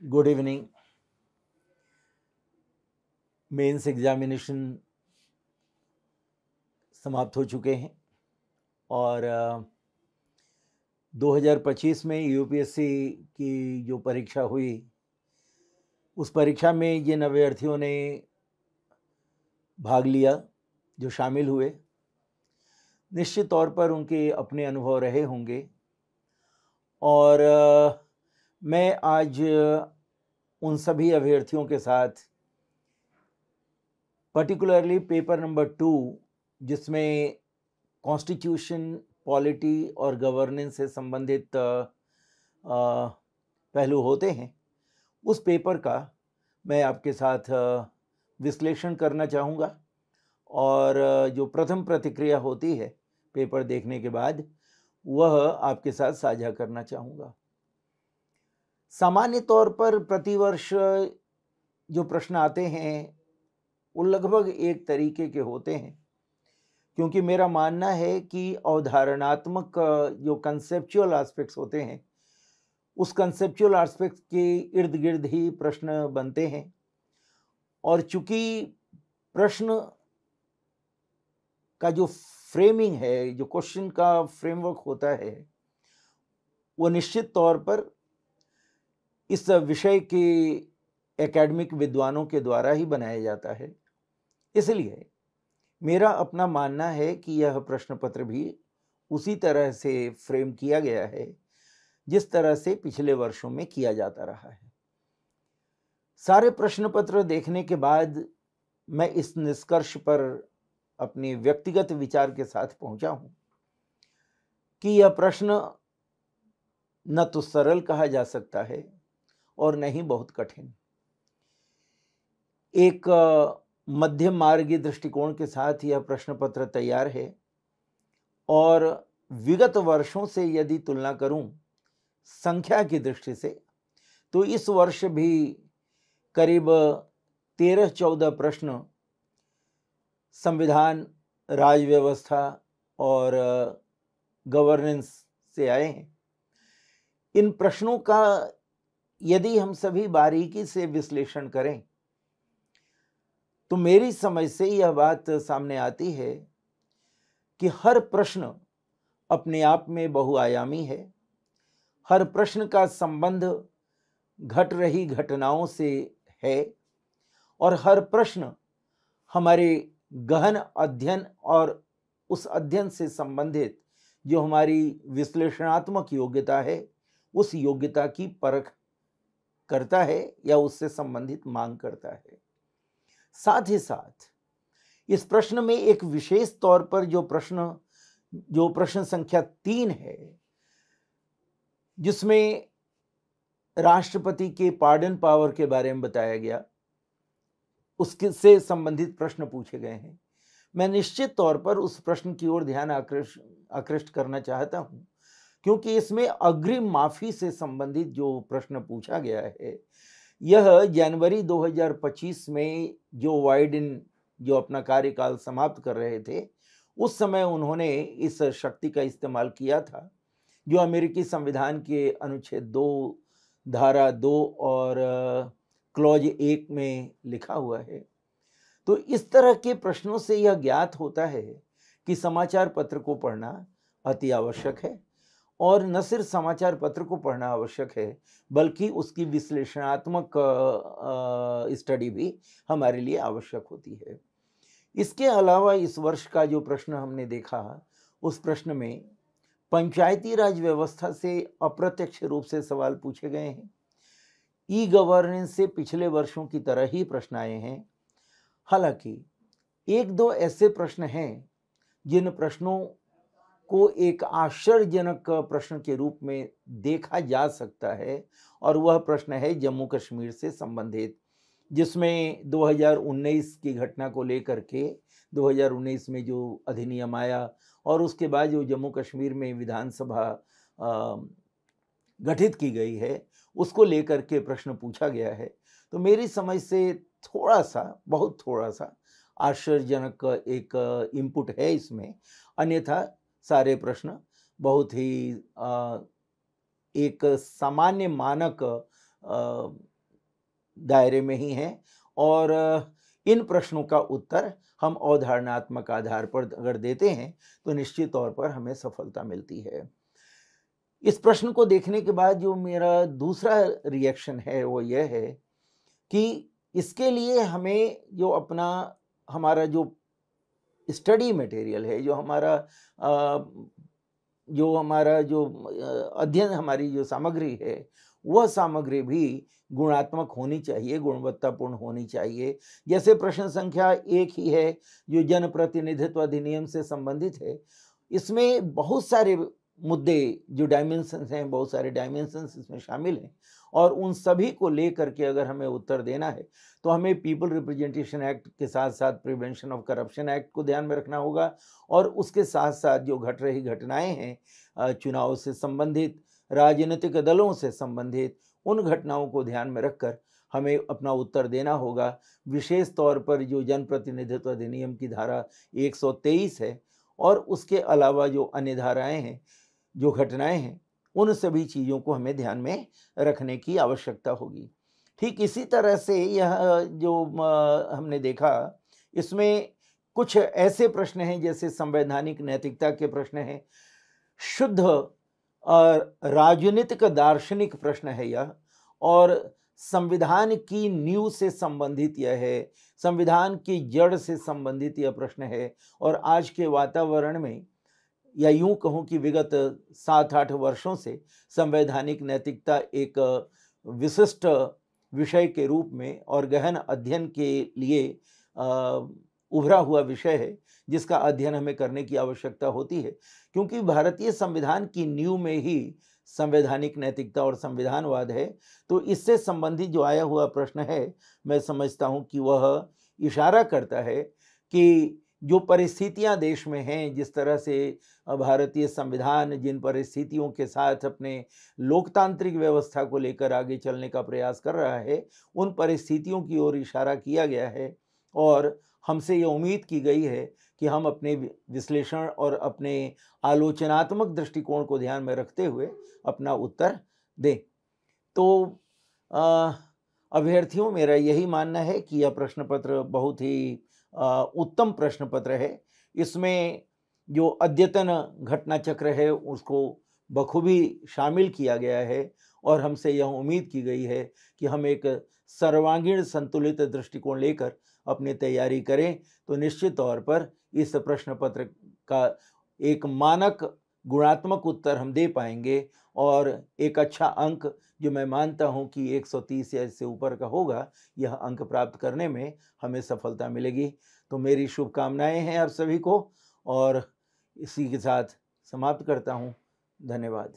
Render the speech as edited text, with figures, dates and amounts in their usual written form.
Good evening. Mains examination समाप्त हो चुके हैं और 2025 में यूपीएससी की जो परीक्षा हुई उस परीक्षा में जिन अभ्यर्थियों ने भाग लिया, जो शामिल हुए, निश्चित तौर पर उनके अपने अनुभव रहे होंगे और मैं आज उन सभी अभ्यर्थियों के साथ पर्टिकुलरली पेपर नंबर 2 जिसमें कॉन्स्टिट्यूशन, पॉलिटी और गवर्नेंस से संबंधित पहलू होते हैं, उस पेपर का मैं आपके साथ विश्लेषण करना चाहूँगा और जो प्रथम प्रतिक्रिया होती है पेपर देखने के बाद वह आपके साथ साझा करना चाहूँगा। सामान्य तौर पर प्रतिवर्ष जो प्रश्न आते हैं वो लगभग एक तरीके के होते हैं, क्योंकि मेरा मानना है कि अवधारणात्मक जो कंसेप्चुअल एस्पेक्ट्स होते हैं उस कंसेप्चुअल एस्पेक्ट्स के इर्द गिर्द ही प्रश्न बनते हैं और चूंकि प्रश्न का जो फ्रेमिंग है, जो क्वेश्चन का फ्रेमवर्क होता है, वो निश्चित तौर पर इस विषय के एकेडमिक विद्वानों के द्वारा ही बनाया जाता है। इसलिए मेरा अपना मानना है कि यह प्रश्न पत्र भी उसी तरह से फ्रेम किया गया है जिस तरह से पिछले वर्षों में किया जाता रहा है। सारे प्रश्न पत्र देखने के बाद मैं इस निष्कर्ष पर अपने व्यक्तिगत विचार के साथ पहुंचा हूं कि यह प्रश्न न तो सरल कहा जा सकता है और न ही बहुत कठिन। एक मध्यम मार्गी दृष्टिकोण के साथ यह प्रश्न पत्र तैयार है और विगत वर्षों से यदि तुलना करूं संख्या की दृष्टि से तो इस वर्ष भी करीब 13-14 प्रश्न संविधान, राज व्यवस्था और गवर्नेंस से आए हैं। इन प्रश्नों का यदि हम सभी बारीकी से विश्लेषण करें तो मेरी समझ से यह बात सामने आती है कि हर प्रश्न अपने आप में बहुआयामी है। हर प्रश्न का संबंध घट रही घटनाओं से है और हर प्रश्न हमारे गहन अध्ययन और उस अध्ययन से संबंधित जो हमारी विश्लेषणात्मक योग्यता है उस योग्यता की परख करता है या उससे संबंधित मांग करता है। साथ ही साथ इस प्रश्न में एक विशेष तौर पर जो प्रश्न संख्या 3 है, जिसमें राष्ट्रपति के पार्डन पावर के बारे में बताया गया, उसके से संबंधित प्रश्न पूछे गए हैं। मैं निश्चित तौर पर उस प्रश्न की ओर ध्यान आकृष्ट करना चाहता हूं, क्योंकि इसमें अग्रिम माफी से संबंधित जो प्रश्न पूछा गया है, यह जनवरी 2025 में जो बाइडेन जो अपना कार्यकाल समाप्त कर रहे थे उस समय उन्होंने इस शक्ति का इस्तेमाल किया था जो अमेरिकी संविधान के अनुच्छेद 2 धारा 2 और क्लॉज 1 में लिखा हुआ है। तो इस तरह के प्रश्नों से यह ज्ञात होता है कि समाचार पत्र को पढ़ना अति आवश्यक है और न सिर्फ समाचार पत्र को पढ़ना आवश्यक है बल्कि उसकी विश्लेषणात्मक स्टडी भी हमारे लिए आवश्यक होती है। इसके अलावा इस वर्ष का जो प्रश्न हमने देखा उस प्रश्न में पंचायती राज व्यवस्था से अप्रत्यक्ष रूप से सवाल पूछे गए हैं। ई गवर्नेंस से पिछले वर्षों की तरह ही प्रश्न आए हैं। हालांकि एक दो ऐसे प्रश्न हैं जिन प्रश्नों को एक आश्चर्यजनक प्रश्न के रूप में देखा जा सकता है और वह प्रश्न है जम्मू कश्मीर से संबंधित, जिसमें 2019 की घटना को लेकर के 2019 में जो अधिनियम आया और उसके बाद जो जम्मू कश्मीर में विधानसभा गठित की गई है उसको लेकर के प्रश्न पूछा गया है। तो मेरी समझ से थोड़ा सा, बहुत थोड़ा सा आश्चर्यजनक एक इनपुट है इसमें, अन्यथा सारे प्रश्न बहुत ही एक सामान्य मानक दायरे में ही हैं और इन प्रश्नों का उत्तर हम अवधारणात्मक आधार पर अगर देते हैं तो निश्चित तौर पर हमें सफलता मिलती है। इस प्रश्न को देखने के बाद जो मेरा दूसरा रिएक्शन है वो यह है कि इसके लिए हमें जो हमारा जो स्टडी मटेरियल है, जो अध्ययन, हमारी जो सामग्री है, वह सामग्री भी गुणात्मक होनी चाहिए, गुणवत्तापूर्ण होनी चाहिए। जैसे प्रश्न संख्या 1 ही है जो जनप्रतिनिधित्व अधिनियम से संबंधित है, इसमें बहुत सारे मुद्दे जो डायमेंशंस हैं, बहुत सारे डायमेंशंस इसमें शामिल हैं और उन सभी को लेकर के अगर हमें उत्तर देना है तो हमें पीपल रिप्रेजेंटेशन एक्ट के साथ साथ प्रिवेंशन ऑफ करप्शन एक्ट को ध्यान में रखना होगा और उसके साथ साथ जो घट रही घटनाएं हैं चुनाव से संबंधित, राजनीतिक दलों से संबंधित, उन घटनाओं को ध्यान में रखकर हमें अपना उत्तर देना होगा। विशेष तौर पर जो जनप्रतिनिधित्व अधिनियम की धारा 123 है और उसके अलावा जो अन्य धाराएं हैं, जो घटनाएं हैं, उन सभी चीज़ों को हमें ध्यान में रखने की आवश्यकता होगी। ठीक इसी तरह से यह जो हमने देखा, इसमें कुछ ऐसे प्रश्न हैं जैसे संवैधानिक नैतिकता के प्रश्न हैं, शुद्ध राजनीतिक दार्शनिक प्रश्न है यह, और संविधान की नींव से संबंधित यह है, संविधान की जड़ से संबंधित यह प्रश्न है। और आज के वातावरण में, या यूं कहूं कि विगत 7-8 वर्षों से संवैधानिक नैतिकता एक विशिष्ट विषय के रूप में और गहन अध्ययन के लिए उभरा हुआ विषय है, जिसका अध्ययन हमें करने की आवश्यकता होती है, क्योंकि भारतीय संविधान की नींव में ही संवैधानिक नैतिकता और संविधानवाद है। तो इससे संबंधित जो आया हुआ प्रश्न है, मैं समझता हूं कि वह इशारा करता है कि जो परिस्थितियां देश में हैं, जिस तरह से भारतीय संविधान जिन परिस्थितियों के साथ अपने लोकतांत्रिक व्यवस्था को लेकर आगे चलने का प्रयास कर रहा है, उन परिस्थितियों की ओर इशारा किया गया है और हमसे ये उम्मीद की गई है कि हम अपने विश्लेषण और अपने आलोचनात्मक दृष्टिकोण को ध्यान में रखते हुए अपना उत्तर दें। तो अभ्यर्थियों, मेरा यही मानना है कि यह प्रश्न पत्र बहुत ही उत्तम प्रश्न पत्र है। इसमें जो अद्यतन घटना चक्र है उसको बखूबी शामिल किया गया है और हमसे यह उम्मीद की गई है कि हम एक सर्वांगीण संतुलित दृष्टिकोण लेकर अपनी तैयारी करें तो निश्चित तौर पर इस प्रश्न पत्र का एक मानक गुणात्मक उत्तर हम दे पाएंगे और एक अच्छा अंक, जो मैं मानता हूं कि 130 या इससे ऊपर का होगा, यह अंक प्राप्त करने में हमें सफलता मिलेगी। तो मेरी शुभकामनाएं हैं आप सभी को और इसी के साथ समाप्त करता हूं। धन्यवाद।